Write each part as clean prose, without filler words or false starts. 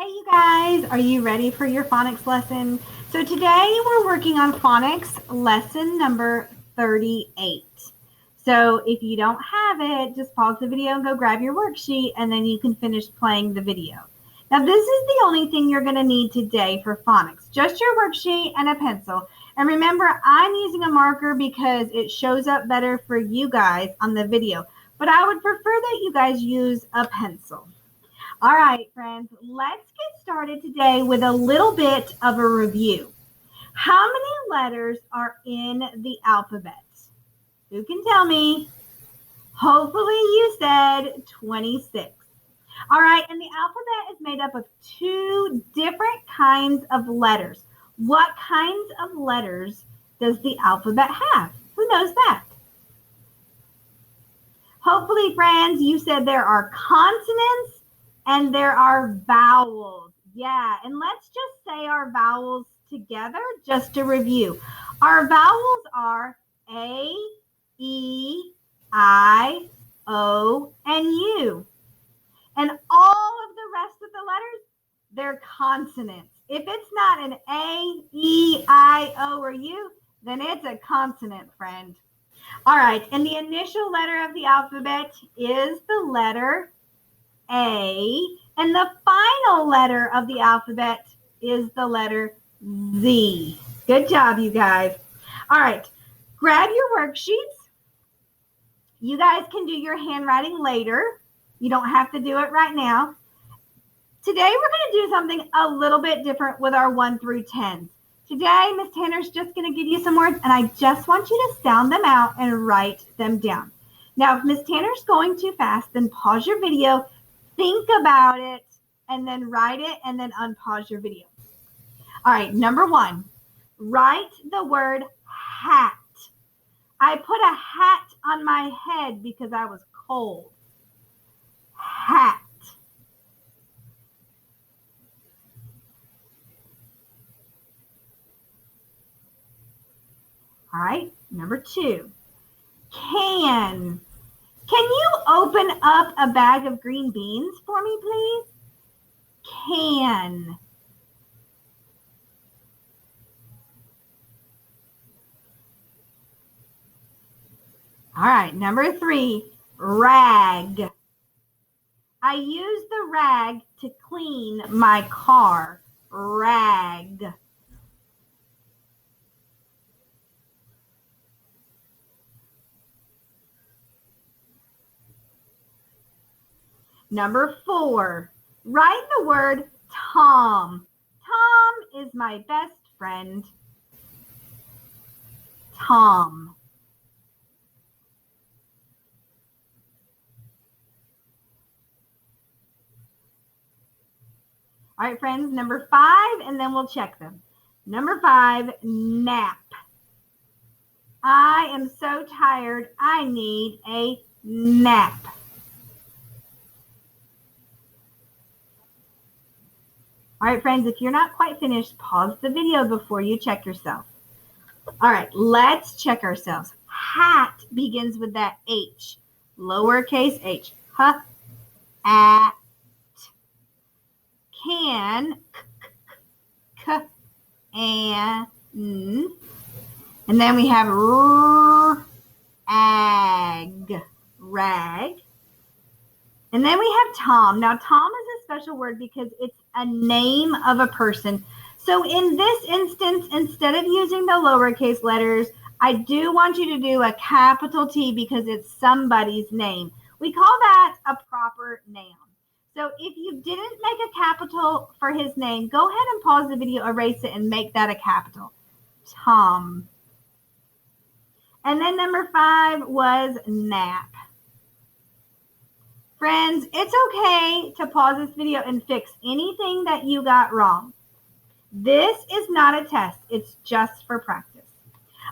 You guys, are you ready for your phonics lesson? So today we're working on phonics lesson number 38. So if you don't have it, just pause the video and go grab your worksheet and then you can finish playing the video. Now this is the only thing you're going to need today for phonics, just your worksheet and a pencil. And remember, I'm using a marker because it shows up better for you guys on the video, but I would prefer that you guys use a pencil. All right, friends, let's get started today with a little bit of a review. How many letters are in the alphabet? Who can tell me? Hopefully you said 26. All right, and the alphabet is made up of two different kinds of letters. What kinds of letters does the alphabet have? Who knows that? Hopefully, friends, you said there are consonants and there are vowels. Yeah, and let's just say our vowels together just to review. Our vowels are A, E, I, O, and U. And all of the rest of the letters, they're consonants. If it's not an A, E, I, O, or U, then it's a consonant, friend. All right, and the initial letter of the alphabet is the letter A, and the final letter of the alphabet is the letter Z. Good job, you guys. All right, grab your worksheets. You guys can do your handwriting later. You don't have to do it right now. Today, we're going to do something a little bit different with our 1 through 10s. Today, Miss Tanner's just going to give you some words, and I just want you to sound them out and write them down. Now, if Miss Tanner's going too fast, then pause your video, think about it, and then write it, and then unpause your video. All right, number 1, write the word hat. I put a hat on my head because I was cold. Hat. All right, number 2, can. Can you open up a bag of green beans for me, please? Can. All right, number 3, rag. I use the rag to clean my car. Rag. Number 4, write the word Tom. Tom is my best friend. Tom. All right, friends, number 5, and then we'll check them. Number 5, nap. I am so tired, I need a nap. All right, friends, if you're not quite finished, pause the video before you check yourself. All right, let's check ourselves. Hat begins with that H, lowercase h. Huh, at. Can, k, and, and then we have ag, rag. And then we have Tom. Now, Tom is a special word because it's a name of a person. So in this instance, instead of using the lowercase letters, I do want you to do a capital T because it's somebody's name. We call that a proper noun. So if you didn't make a capital for his name, go ahead and pause the video, erase it, and make that a capital. Tom. And then number 5 was nap. Friends, it's okay to pause this video and fix anything that you got wrong. This is not a test. It's just for practice.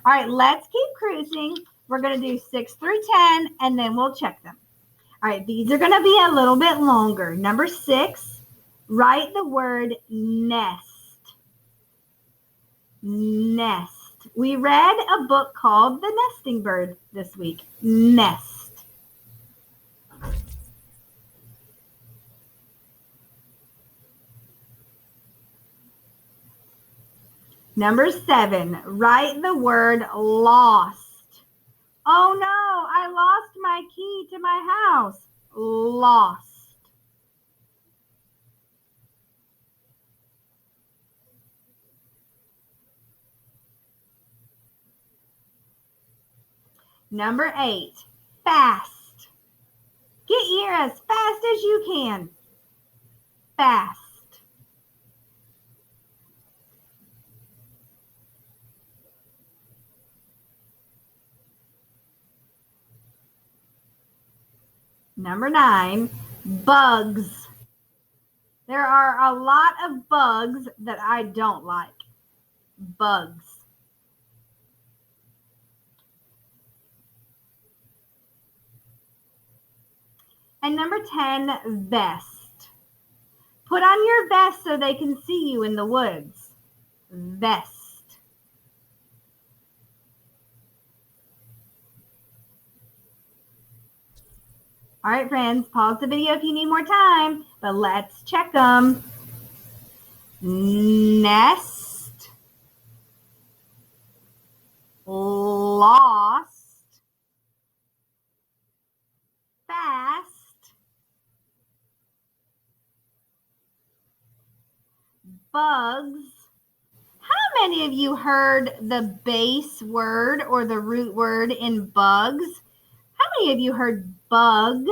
All right, let's keep cruising. We're going to do 6 through 10, and then we'll check them. All right, these are going to be a little bit longer. Number 6, write the word nest. Nest. We read a book called The Nesting Bird this week. Nest. Number 7, write the word lost. Oh no, I lost my key to my house. Lost. Number 8, fast. Get here as fast as you can. Fast. Number 9, bugs. There are a lot of bugs that I don't like. Bugs. And number 10, vest. Put on your vest so they can see you in the woods. Vest. All right, friends, pause the video if you need more time, but let's check them. Nest. Lost. Fast. Bugs. How many of you heard the base word or the root word in bugs? How many of you heard bug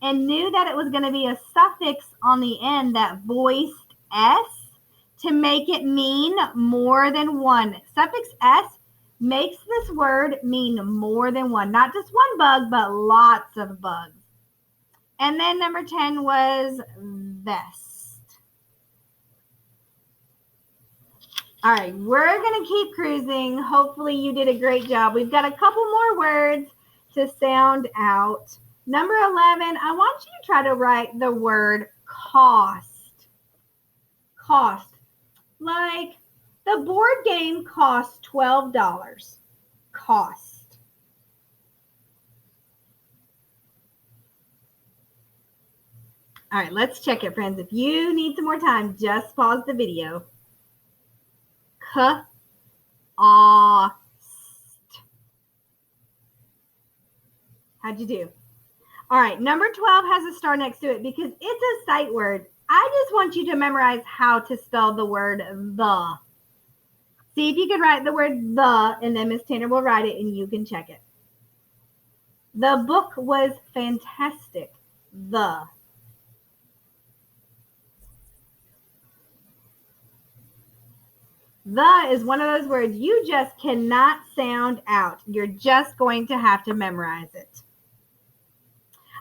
and knew that it was going to be a suffix on the end that voiced S to make it mean more than one? Suffix S makes this word mean more than one, not just one bug, but lots of bugs. And then number 10 was vest. All right, we're going to keep cruising. Hopefully you did a great job. We've got a couple more words to sound out. Number 11, I want you to try to write the word cost. Cost. Like the board game costs $12. Cost. All right, let's check it, friends. If you need some more time, just pause the video. Cost. How'd you do? All right, number 12 has a star next to it because it's a sight word. I just want you to memorize how to spell the word the. See if you can write the word the, and then Miss Tanner will write it and you can check it. The book was fantastic. The. The is one of those words you just cannot sound out. You're just going to have to memorize it.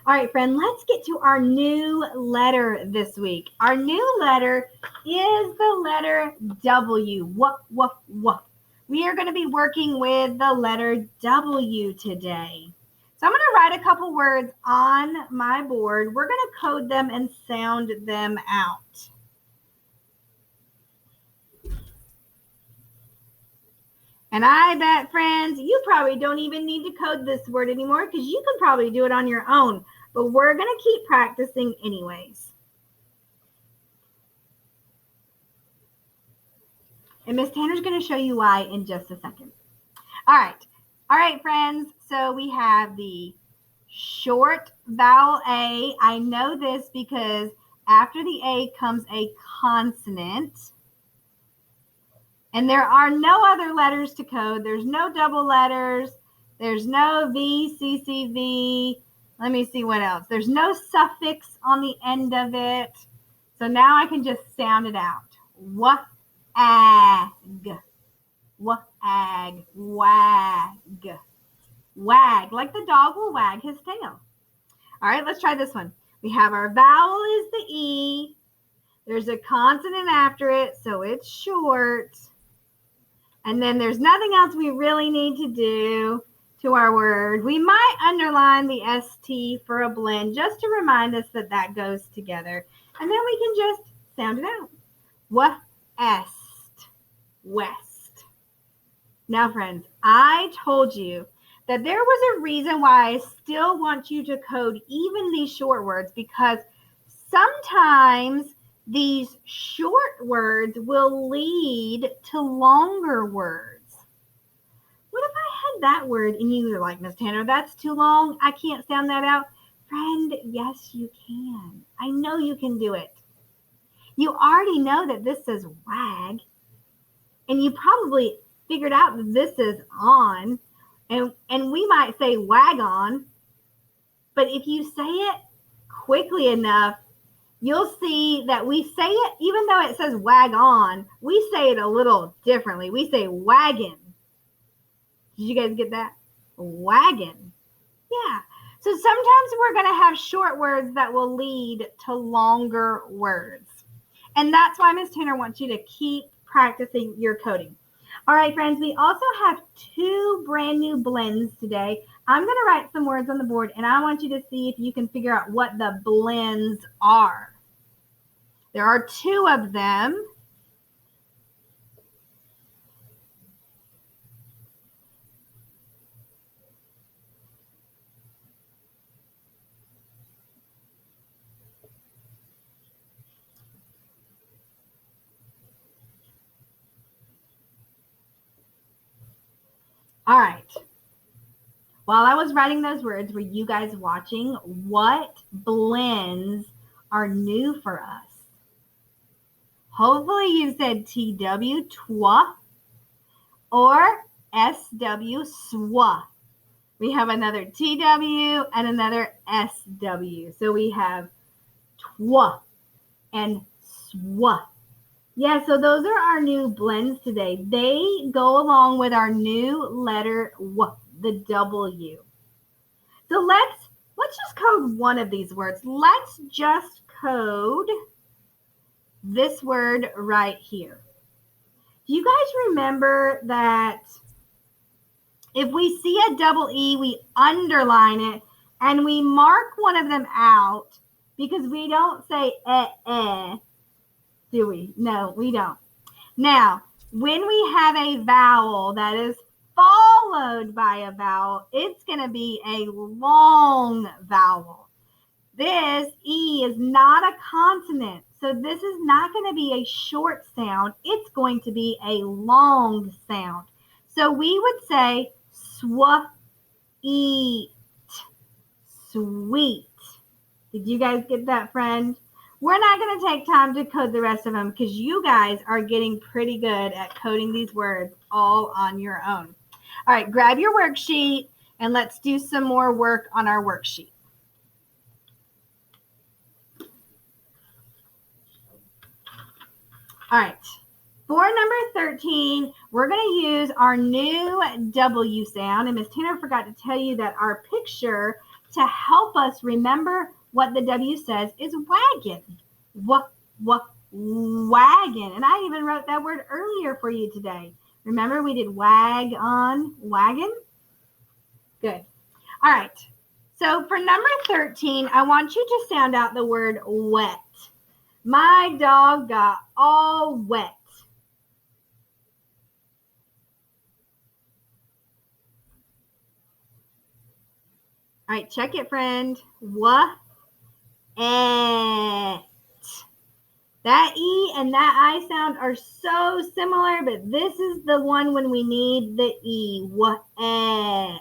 All right, friend, let's get to our new letter this week. Our new letter is the letter W. What? We are going to be working with the letter W today. So I'm going to write a couple words on my board. We're going to code them and sound them out. And I bet, friends, you probably don't even need to code this word anymore because you can probably do it on your own. But we're going to keep practicing anyways. And Miss Tanner's going to show you why in just a second. All right, friends. So we have the short vowel A. I know this because after the A comes a consonant. And there are no other letters to code. There's no double letters. There's no V, C, C, V. Let me see what else. There's no suffix on the end of it. So now I can just sound it out. Wa-ag. Wa-ag. Wag. Wag. Like the dog will wag his tail. All right, let's try this one. We have our vowel is the E. There's a consonant after it, so it's short. And then there's nothing else we really need to do to our word. We might underline the ST for a blend just to remind us that that goes together. And then we can just sound it out. West. West. Now, friends, I told you that there was a reason why I still want you to code even these short words because sometimes these short words will lead to longer words. What if I had that word and you were like, Miss Tanner, that's too long. I can't sound that out. Friend, yes, you can. I know you can do it. You already know that this says wag, and you probably figured out that this is on, and we might say wag on, but if you say it quickly enough, you'll see that we say it, even though it says wag on, we say it a little differently. We say wagon. Did you guys get that? Wagon. Yeah. So sometimes we're going to have short words that will lead to longer words. And that's why Ms. Tanner wants you to keep practicing your coding. All right, friends, we also have 2 brand new blends today. I'm going to write some words on the board, and I want you to see if you can figure out what the blends are. There are 2 of them. All right. While I was writing those words, were you guys watching? What blends are new for us? Hopefully you said TW, twa, or SW, swa. We have another TW and another SW. So we have twa and swa. Yeah, so those are our new blends today. They go along with our new letter W, the W. So let's just code one of these words. Let's just code this word right here. Do you guys remember that if we see a double E, we underline it and we mark one of them out because we don't say do we? No, we don't. Now, when we have a vowel that is followed by a vowel, it's going to be a long vowel. This E is not a consonant, so this is not going to be a short sound. It's going to be a long sound. So we would say eat, sweet. Did you guys get that, friend? We're not going to take time to code the rest of them because you guys are getting pretty good at coding these words all on your own. All right, grab your worksheet and let's do some more work on our worksheet. All right, for number 13, we're going to use our new W sound. And Miss Tanner forgot to tell you that our picture to help us remember what the W says is wagon. Wagon. And I even wrote that word earlier for you today. Remember we did wag on wagon? Good. All right. So for number 13, I want you to sound out the word wet. My dog got all wet. All right, check it, friend. What? That E and that I sound are so similar, but this is the one when we need the E. What? All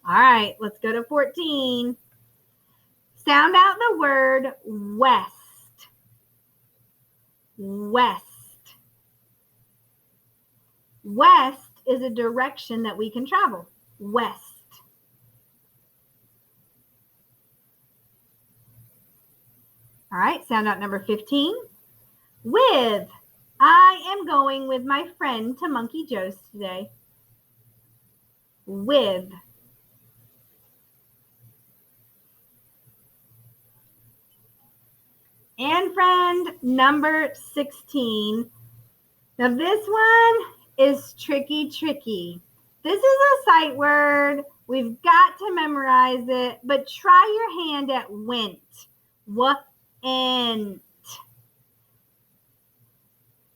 right, let's go to 14. Sound out the word west. West. West is a direction that we can travel. West. All right, sound out number 15. With. I am going with my friend to Monkey Joe's today. With. And friend, number 16. Now this one is tricky. This is a sight word. We've got to memorize it, but try your hand at went. Went.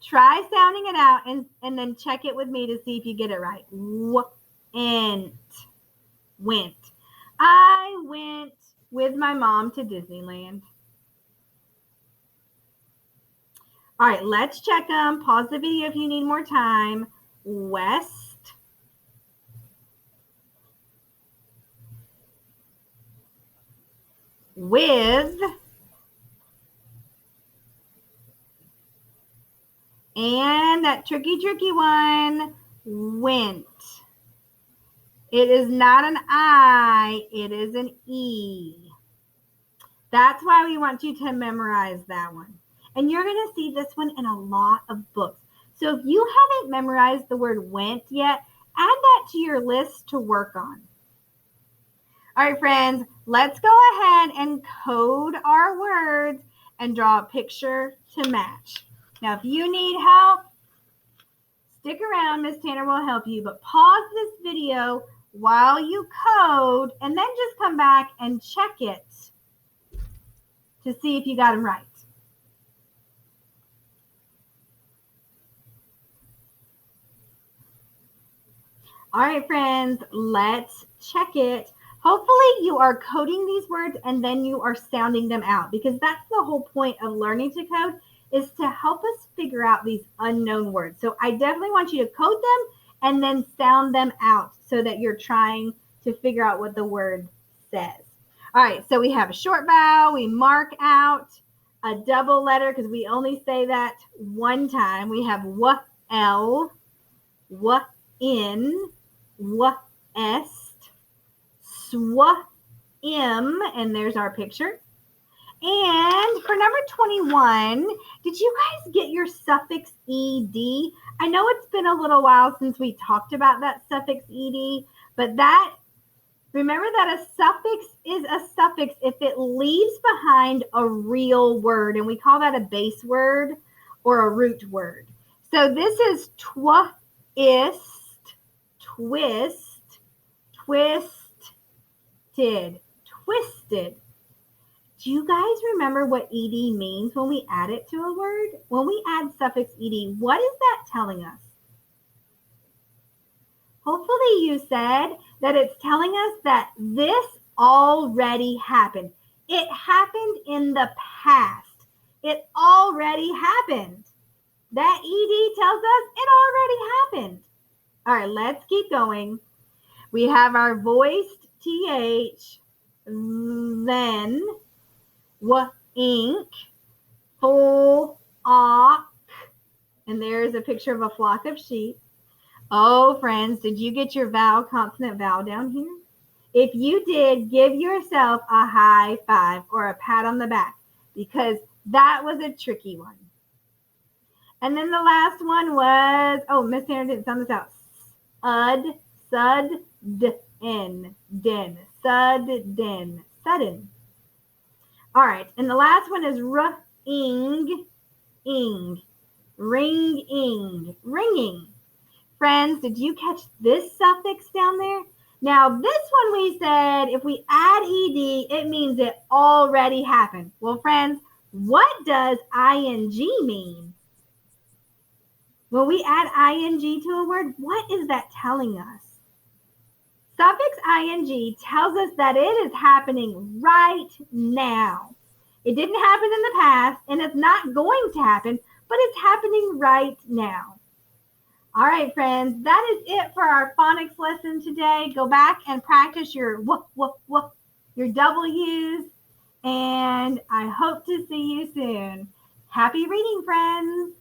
Try sounding it out and then check it with me to see if you get it right. Went. I went with my mom to Disneyland. All right, let's check them. Pause the video if you need more time. West. With. And that tricky one, went. It is not an I, it is an E. That's why we want you to memorize that one. And you're going to see this one in a lot of books. So if you haven't memorized the word went yet, add that to your list to work on. All right, friends, let's go ahead and code our words and draw a picture to match. Now, if you need help, stick around. Miss Tanner will help you, but pause this video while you code and then just come back and check it to see if you got them right. All right, friends, let's check it. Hopefully you are coding these words and then you are sounding them out, because that's the whole point of learning to code, is to help us figure out these unknown words. So I definitely want you to code them and then sound them out so that you're trying to figure out what the word says. All right, so we have a short vowel, we mark out a double letter because we only say that one time. We have w-l, w-in, w-est, sw-im, and there's our picture. And for number 21, did you guys get your suffix ed? I know it's been a little while since we talked about that suffix ed, but remember that a suffix is a suffix if it leaves behind a real word, and we call that a base word or a root word. So this is twist, twist, twisted, twisted. Do you guys remember what ed means when we add it to a word? When we add suffix ed, what is that telling us? Hopefully you said that it's telling us that this already happened. It happened in the past. It already happened. That ed tells us it already happened. All right, let's keep going. We have our voiced th, then, ink, full, and there's a picture of a flock of sheep. Oh, friends, did you get your vowel, consonant, vowel down here? If you did, give yourself a high five or a pat on the back, because that was a tricky one. And then the last one was, Miss Tanner didn't sound this out. Sud, den, sudden. All right, and the last one is ring, ringing. Friends, did you catch this suffix down there? Now, this one we said if we add ed, it means it already happened. Well, friends, what does ing mean? When we add ing to a word, what is that telling us? Suffix ing tells us that it is happening right now. It didn't happen in the past, and it's not going to happen, but it's happening right now. All right, friends, that is it for our phonics lesson today. Go back and practice your your W's, and I hope to see you soon. Happy reading, friends.